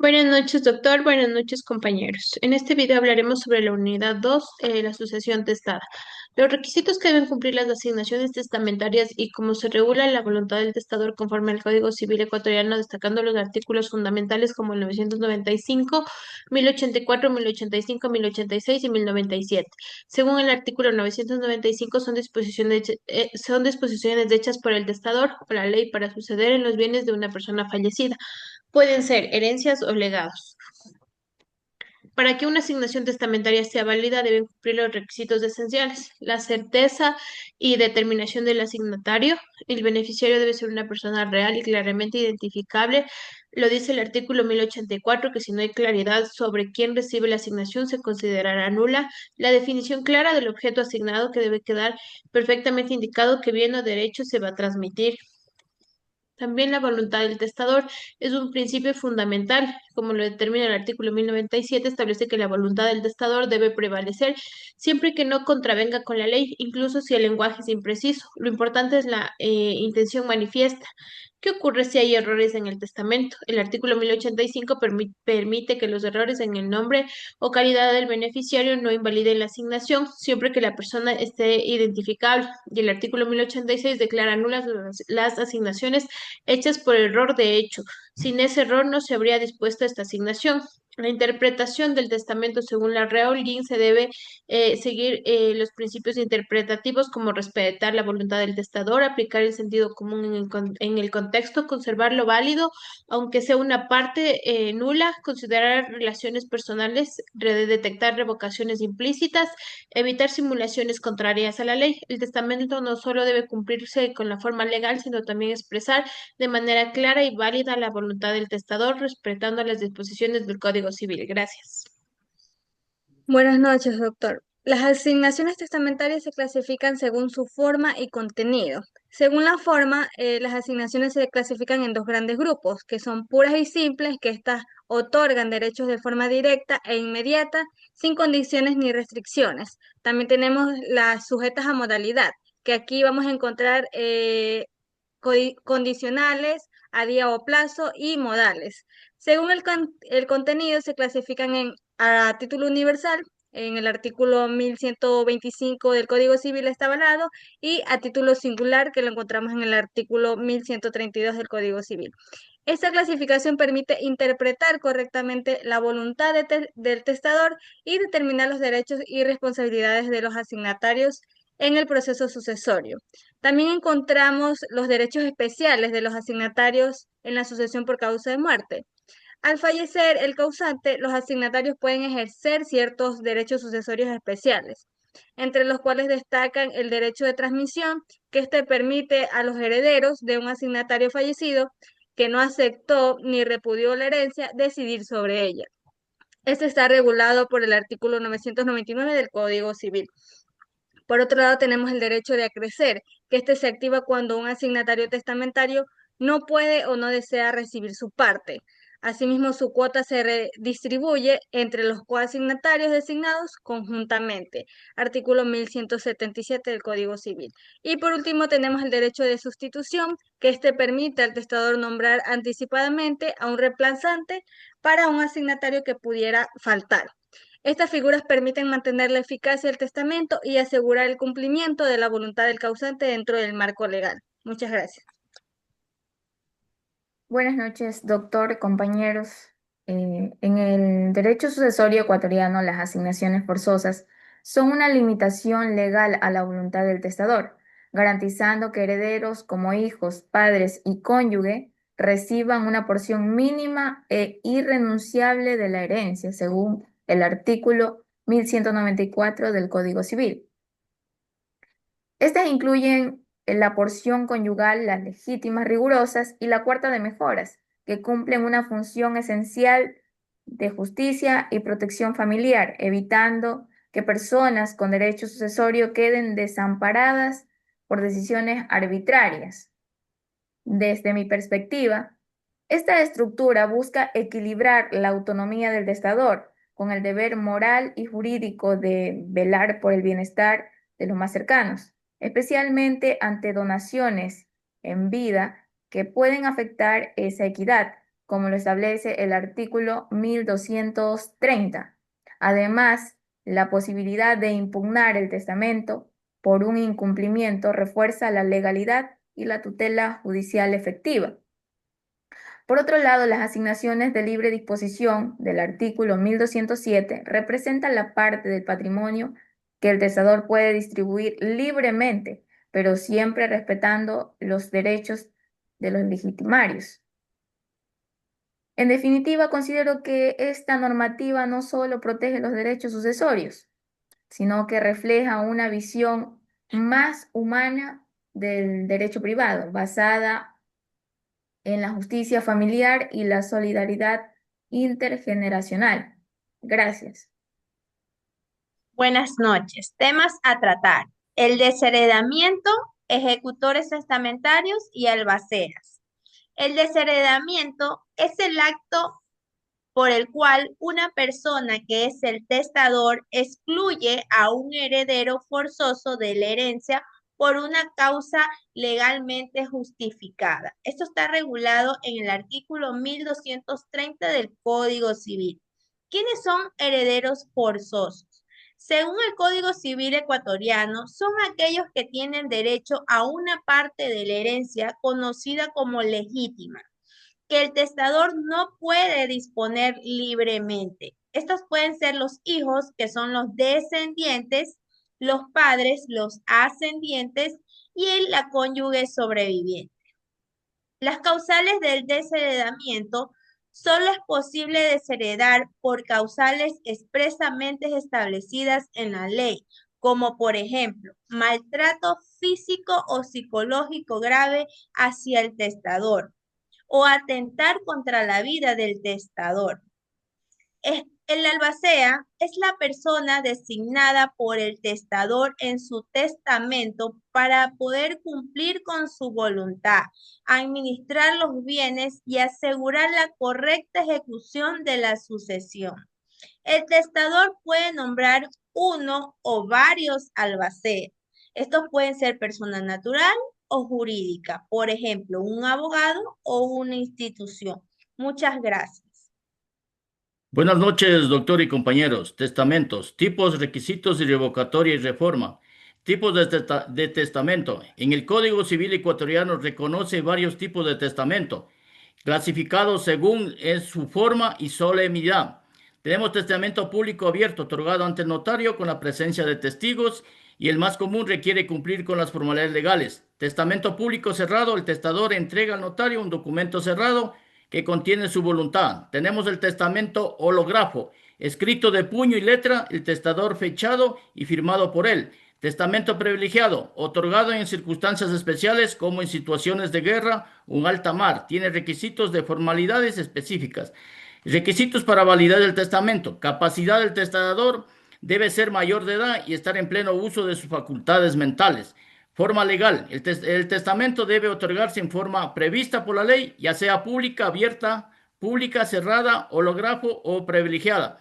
Buenas noches, doctor. Buenas noches, compañeros. En este video hablaremos sobre la unidad 2, la sucesión testada. Los requisitos que deben cumplir las asignaciones testamentarias y cómo se regula la voluntad del testador conforme al Código Civil ecuatoriano, destacando los artículos fundamentales como el 995, 1084, 1085, 1086 y 1097. Según el artículo 995, son disposiciones hechas por el testador o la ley para suceder en los bienes de una persona fallecida. Pueden ser herencias o legados. Para que una asignación testamentaria sea válida, deben cumplir los requisitos esenciales: la certeza y determinación del asignatario. El beneficiario debe ser una persona real y claramente identificable. Lo dice el artículo 1084, que si no hay claridad sobre quién recibe la asignación, se considerará nula. La definición clara del objeto asignado, que debe quedar perfectamente indicado qué bien o derecho se va a transmitir. También la voluntad del testador es un principio fundamental. Como lo determina el artículo 1097, establece que la voluntad del testador debe prevalecer siempre que no contravenga con la ley, incluso si el lenguaje es impreciso. Lo importante es la intención manifiesta. ¿Qué ocurre si hay errores en el testamento? El artículo 1085 permite que los errores en el nombre o calidad del beneficiario no invaliden la asignación, siempre que la persona esté identificable. Y el artículo 1086 declara nulas las asignaciones hechas por error de hecho. Sin ese error no se habría dispuesto esta asignación. La interpretación del testamento según la Real Guin se debe seguir los principios interpretativos, como respetar la voluntad del testador, aplicar el sentido común en el contexto, conservar lo válido, aunque sea una parte nula, considerar relaciones personales, detectar revocaciones implícitas, evitar simulaciones contrarias a la ley. El testamento no solo debe cumplirse con la forma legal, sino también expresar de manera clara y válida la voluntad del testador, respetando las disposiciones del Código Civil. Gracias. Buenas noches, doctor. Las asignaciones testamentarias se clasifican según su forma y contenido. Según la forma, las asignaciones se clasifican en dos grandes grupos, que son puras y simples, que éstas otorgan derechos de forma directa e inmediata, sin condiciones ni restricciones. También tenemos las sujetas a modalidad, que aquí vamos a encontrar condicionales, a día o plazo y modales. Según el contenido, se clasifican a título universal, en el artículo 1125 del Código Civil está avalado, y a título singular, que lo encontramos en el artículo 1132 del Código Civil. Esta clasificación permite interpretar correctamente la voluntad del testador y determinar los derechos y responsabilidades de los asignatarios en el proceso sucesorio. También encontramos los derechos especiales de los asignatarios en la sucesión por causa de muerte. Al fallecer el causante, los asignatarios pueden ejercer ciertos derechos sucesorios especiales, entre los cuales destacan el derecho de transmisión, que este permite a los herederos de un asignatario fallecido que no aceptó ni repudió la herencia decidir sobre ella. Este está regulado por el artículo 999 del Código Civil. Por otro lado, tenemos el derecho de acrecer, que este se activa cuando un asignatario testamentario no puede o no desea recibir su parte. Asimismo, su cuota se redistribuye entre los coasignatarios designados conjuntamente. Artículo 1177 del Código Civil. Y por último, tenemos el derecho de sustitución, que este permite al testador nombrar anticipadamente a un reemplazante para un asignatario que pudiera faltar. Estas figuras permiten mantener la eficacia del testamento y asegurar el cumplimiento de la voluntad del causante dentro del marco legal. Muchas gracias. Buenas noches, doctor, compañeros. En el derecho sucesorio ecuatoriano, las asignaciones forzosas son una limitación legal a la voluntad del testador, garantizando que herederos como hijos, padres y cónyuge reciban una porción mínima e irrenunciable de la herencia, según el artículo 1194 del Código Civil. Estas incluyen la porción conyugal, las legítimas rigurosas y la cuarta de mejoras, que cumplen una función esencial de justicia y protección familiar, evitando que personas con derecho sucesorio queden desamparadas por decisiones arbitrarias. Desde mi perspectiva, esta estructura busca equilibrar la autonomía del testador con el deber moral y jurídico de velar por el bienestar de los más cercanos, especialmente ante donaciones en vida que pueden afectar esa equidad. como lo establece el artículo 1230. Además, la posibilidad de impugnar el testamento por un incumplimiento refuerza la legalidad y la tutela judicial efectiva. Por otro lado, las asignaciones de libre disposición del artículo 1207 representan la parte del patrimonio que el testador puede distribuir libremente, pero siempre respetando los derechos de los legitimarios. En definitiva, considero que esta normativa no solo protege los derechos sucesorios, sino que refleja una visión más humana del derecho privado, basada en la justicia familiar y la solidaridad intergeneracional. Gracias. Buenas noches. Temas a tratar: el desheredamiento, ejecutores testamentarios y albaceas. El desheredamiento es el acto por el cual una persona que es el testador excluye a un heredero forzoso de la herencia por una causa legalmente justificada. Esto está regulado en el artículo 1230 del Código Civil. ¿Quiénes son herederos forzosos? Según el Código Civil ecuatoriano, son aquellos que tienen derecho a una parte de la herencia conocida como legítima, que el testador no puede disponer libremente. Estos pueden ser los hijos, que son los descendientes, los padres, los ascendientes y la cónyuge sobreviviente. Las causales del desheredamiento: solo es posible desheredar por causales expresamente establecidas en la ley, como por ejemplo, maltrato físico o psicológico grave hacia el testador, o atentar contra la vida del testador. El albacea es la persona designada por el testador en su testamento para poder cumplir con su voluntad, administrar los bienes y asegurar la correcta ejecución de la sucesión. El testador puede nombrar uno o varios albaceas. Estos pueden ser persona natural o jurídica, por ejemplo, un abogado o una institución. Muchas gracias. Buenas noches, doctor y compañeros. Testamentos, tipos, requisitos y revocatoria y reforma. Tipos de testamento. En el Código Civil ecuatoriano reconoce varios tipos de testamento, clasificados según su forma y solemnidad. Tenemos testamento público abierto, otorgado ante el notario con la presencia de testigos, y el más común requiere cumplir con las formalidades legales. Testamento público cerrado: el testador entrega al notario un documento cerrado que contiene su voluntad. Tenemos el testamento hológrafo, escrito de puño y letra, el testador fechado y firmado por él. Testamento privilegiado, otorgado en circunstancias especiales como en situaciones de guerra o en alta mar. Tiene requisitos de formalidades específicas. Requisitos para validar el testamento: capacidad del testador: debe ser mayor de edad y estar en pleno uso de sus facultades mentales. Forma legal: el testamento debe otorgarse en forma prevista por la ley, ya sea pública, abierta, pública, cerrada, hológrafo o privilegiada.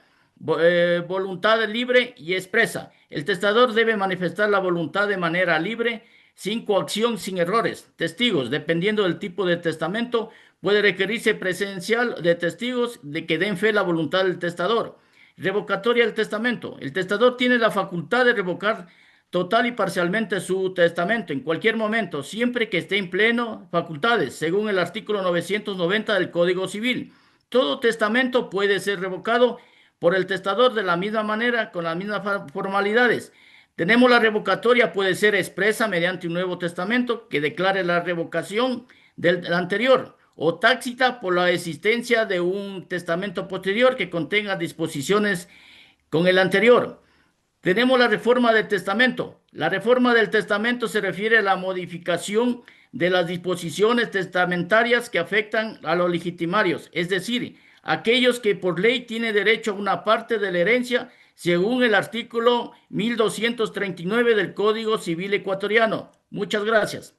Voluntad libre y expresa: el testador debe manifestar la voluntad de manera libre, sin coacción, sin errores. Testigos: dependiendo del tipo de testamento, puede requerirse presencial de testigos de que den fe la voluntad del testador. Revocatoria del testamento: el testador tiene la facultad de revocar total y parcialmente su testamento en cualquier momento, siempre que esté en pleno facultades, según el artículo 990 del Código Civil. Todo testamento puede ser revocado por el testador de la misma manera, con las mismas formalidades. Tenemos la revocatoria: puede ser expresa mediante un nuevo testamento que declare la revocación del anterior, o tácita por la existencia de un testamento posterior que contenga disposiciones con el anterior. Tenemos la reforma del testamento. La reforma del testamento se refiere a la modificación de las disposiciones testamentarias que afectan a los legitimarios, es decir, aquellos que por ley tienen derecho a una parte de la herencia, según el artículo 1239 del Código Civil ecuatoriano. Muchas gracias.